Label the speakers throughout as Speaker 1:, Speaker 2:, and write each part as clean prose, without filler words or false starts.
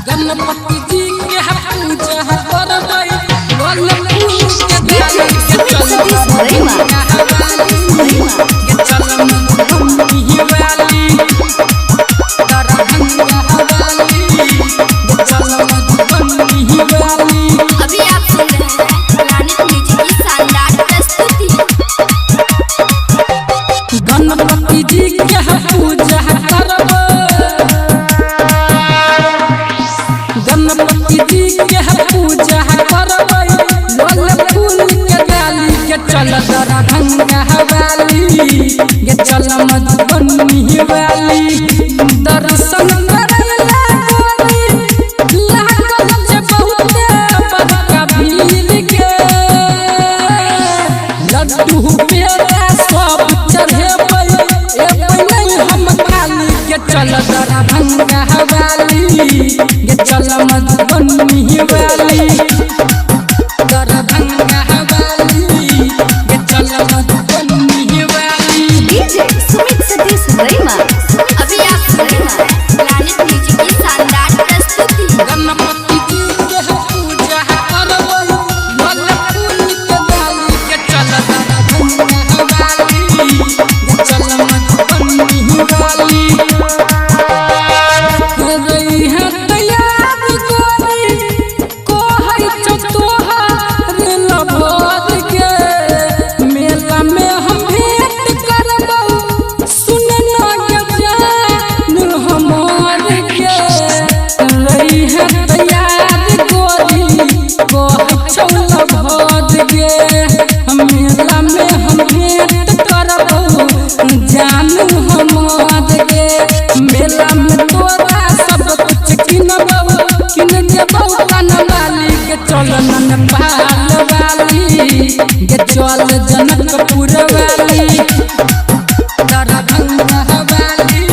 Speaker 1: गणपति जी के पूजा करबै बोल फूल के डाली के चल
Speaker 2: अभी आप सुन रहे हैं प्लानिट म्यूजिक की शानदार प्रस्तुति।
Speaker 1: गणपति जी के पूजा करबै गणपति जी के पूजा करबै बोल फूल के डाली के चल दरभंगा वाली के चल मधुबनी वाली दर्शन करैला गोरी लागल छे बहुते बड़का भीड़ के लड्डू पेड़ा सब चढ़ेबै एबै नहीं हम खाली के चल दरभंगा वाली के चल मधुबनी वाली दरभंगा वाली के चल मधुबनी वाली।
Speaker 2: डीजे सुमित सतीश रैमा। अभी आप सुन रहे हैं प्लानिट म्यूजिक की शानदार प्रस्तुति।
Speaker 1: गणपति जी के पूजा करबै बोल फूल के डाली के चल दरभंगा वाली के चल मधुबनी वाली। रही है तैयार गोरी कहै छौ तोहार लभर के मेला में हम भेंट करबौ सुन न जान हमर के। रही है तैयार गोरी कहै छौ लभर के मेला में हम भेंट करबौ जान हमर के। मेला में तोरा सब कुछ किनबौ किन देबौ कनवाली के चल नेपाल वाली के चल जनकपुर वाली दरभंगा वाली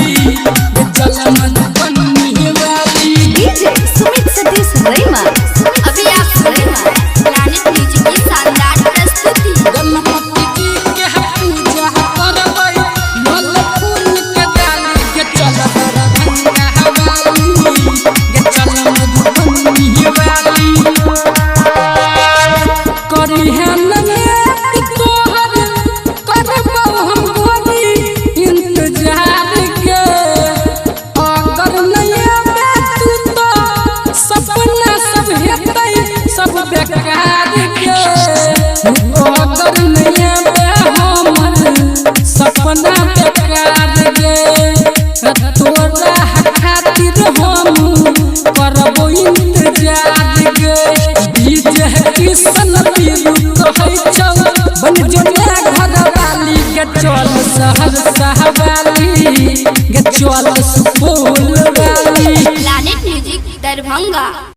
Speaker 1: के चल मधुबनी वाली।
Speaker 2: डीजे सुमित सतीश रैमा। अभी आप सुन रहे हैं प्लानिट म्यूजिक की शानदार प्रस्तुति।
Speaker 1: गणपति जी के पूजा करबै बोल फूल के डाली के चल दरभंगा वाली के चल मधुबनी वाली। करी है ननेत तोहर करबौ हम गोरी इंतजार के अगर नहीं आबे तू तो सपना सब हेतै सब बेकार के। अगर नहीं आबे हमर सपना बेकार के तोरा खातिर हम करबो इंतजार के। डीजे किशन पीरू कहै छौ बन जोना घर वाली के चल शहर वाली के चल